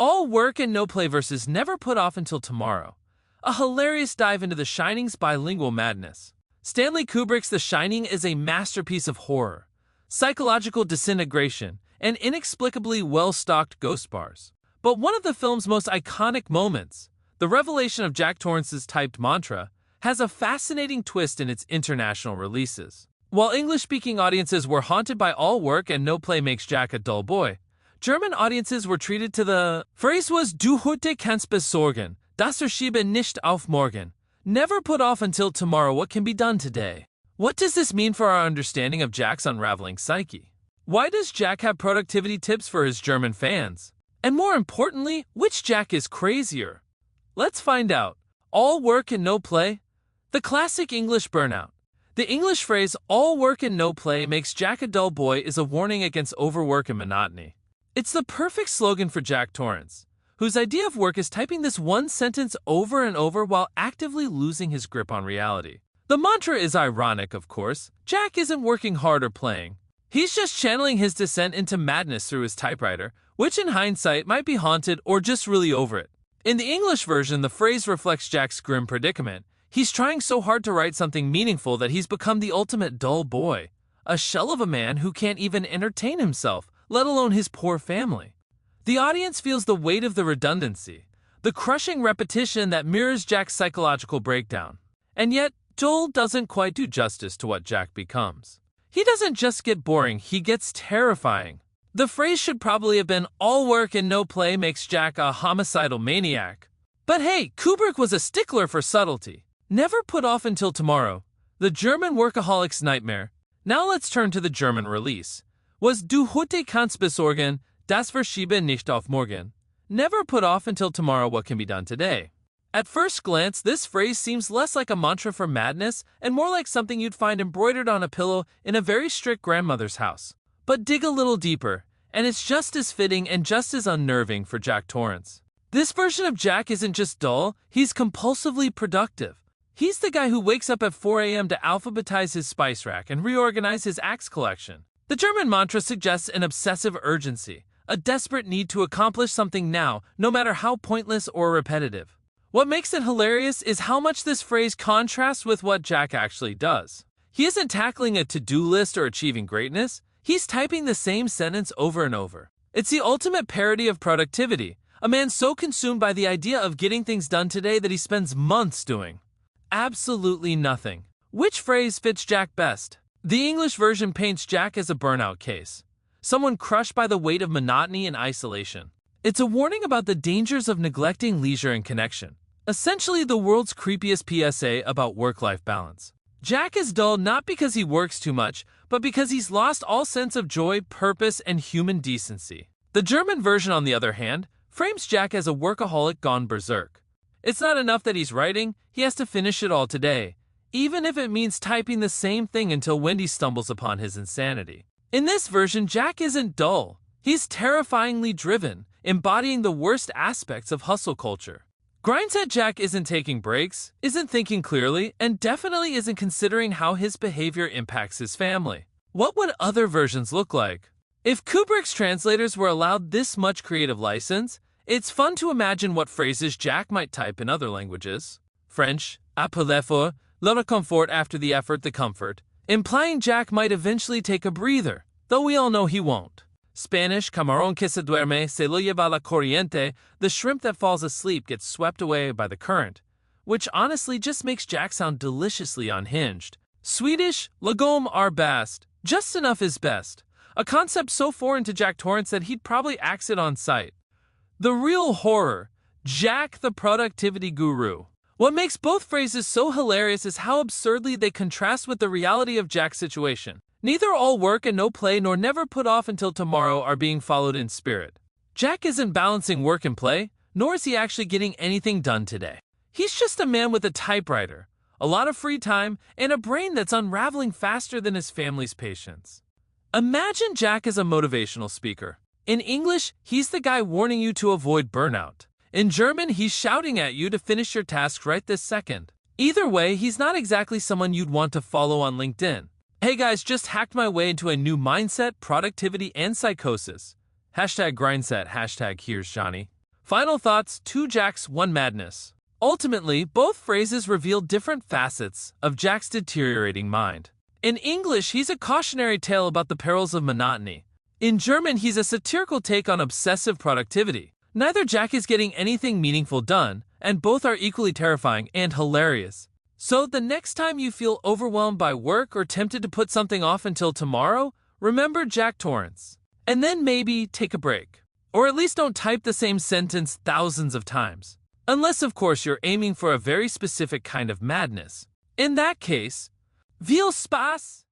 All work and no play versus never put off until tomorrow. A hilarious dive into The Shining's bilingual madness. Stanley Kubrick's The Shining is a masterpiece of horror, psychological disintegration, and inexplicably well-stocked ghost bars. But one of the film's most iconic moments, the revelation of Jack Torrance's typed mantra, has a fascinating twist in its international releases. While English-speaking audiences were haunted by all work and no play makes Jack a dull boy, German audiences were treated to the phrase was du heute kannst besorgen, das verschiebe nicht auf morgen. Never put off until tomorrow what can be done today. What does this mean for our understanding of Jack's unraveling psyche? Why does Jack have productivity tips for his German fans? And more importantly, which Jack is crazier? Let's find out. All work and no play? The classic English burnout. The English phrase, all work and no play makes Jack a dull boy is a warning against overwork and monotony. It's the perfect slogan for Jack Torrance, whose idea of work is typing this one sentence over and over while actively losing his grip on reality. The mantra is ironic, of course. Jack isn't working hard or playing. He's just channeling his descent into madness through his typewriter, which in hindsight might be haunted or just really over it. In the English version, the phrase reflects Jack's grim predicament. He's trying so hard to write something meaningful that he's become the ultimate dull boy, a shell of a man who can't even entertain himself, let alone his poor family. The audience feels the weight of the redundancy, the crushing repetition that mirrors Jack's psychological breakdown. And yet, Joel doesn't quite do justice to what Jack becomes. He doesn't just get boring, he gets terrifying. The phrase should probably have been, all work and no play makes Jack a homicidal maniac. But hey, Kubrick was a stickler for subtlety. Never put off until tomorrow. The German workaholic's nightmare. Now let's turn to the German release. Was du heute kannst besorgen, das verschiebe nicht auf morgen. Never put off until tomorrow what can be done today. At first glance, this phrase seems less like a mantra for madness and more like something you'd find embroidered on a pillow in a very strict grandmother's house. But dig a little deeper, and it's just as fitting and just as unnerving for Jack Torrance. This version of Jack isn't just dull, he's compulsively productive. He's the guy who wakes up at 4 a.m. to alphabetize his spice rack and reorganize his axe collection. The German mantra suggests an obsessive urgency, a desperate need to accomplish something now, no matter how pointless or repetitive. What makes it hilarious is how much this phrase contrasts with what Jack actually does. He isn't tackling a to-do list or achieving greatness, he's typing the same sentence over and over. It's the ultimate parody of productivity, a man so consumed by the idea of getting things done today that he spends months doing absolutely nothing. Which phrase fits Jack best? The English version paints Jack as a burnout case, someone crushed by the weight of monotony and isolation. It's a warning about the dangers of neglecting leisure and connection, essentially the world's creepiest PSA about work-life balance. Jack is dull not because he works too much, but because he's lost all sense of joy, purpose, and human decency. The German version, on the other hand, frames Jack as a workaholic gone berserk. It's not enough that he's writing, he has to finish it all today, even if it means typing the same thing until Wendy stumbles upon his insanity. In this version, Jack isn't dull. He's terrifyingly driven, embodying the worst aspects of hustle culture. Grindset Jack isn't taking breaks, isn't thinking clearly, and definitely isn't considering how his behavior impacts his family. What would other versions look like? If Kubrick's translators were allowed this much creative license, it's fun to imagine what phrases Jack might type in other languages. French, après l'effort, le réconfort after the effort, the comfort, implying Jack might eventually take a breather, though we all know he won't. Spanish, camarón que se duerme, se lo lleva la corriente, the shrimp that falls asleep gets swept away by the current, which honestly just makes Jack sound deliciously unhinged. Swedish, lagom are bäst, just enough is best, a concept so foreign to Jack Torrance that he'd probably axe it on sight. The real horror, Jack the productivity guru. What makes both phrases so hilarious is how absurdly they contrast with the reality of Jack's situation. Neither all work and no play nor never put off until tomorrow are being followed in spirit. Jack isn't balancing work and play, nor is he actually getting anything done today. He's just a man with a typewriter, a lot of free time, and a brain that's unraveling faster than his family's patience. Imagine Jack as a motivational speaker. In English, he's the guy warning you to avoid burnout. In German, he's shouting at you to finish your task right this second. Either way, he's not exactly someone you'd want to follow on LinkedIn. Hey guys, just hacked my way into a new mindset, productivity, and psychosis. Hashtag grindset, hashtag here's Johnny. Final thoughts, 2 Jack's 1 madness. Ultimately, both phrases reveal different facets of Jack's deteriorating mind. In English, he's a cautionary tale about the perils of monotony. In German, he's a satirical take on obsessive productivity. Neither Jack is getting anything meaningful done, and both are equally terrifying and hilarious. So, the next time you feel overwhelmed by work or tempted to put something off until tomorrow, remember Jack Torrance. And then maybe take a break. Or at least don't type the same sentence thousands of times. Unless, of course, you're aiming for a very specific kind of madness. In that case, viel Spaß!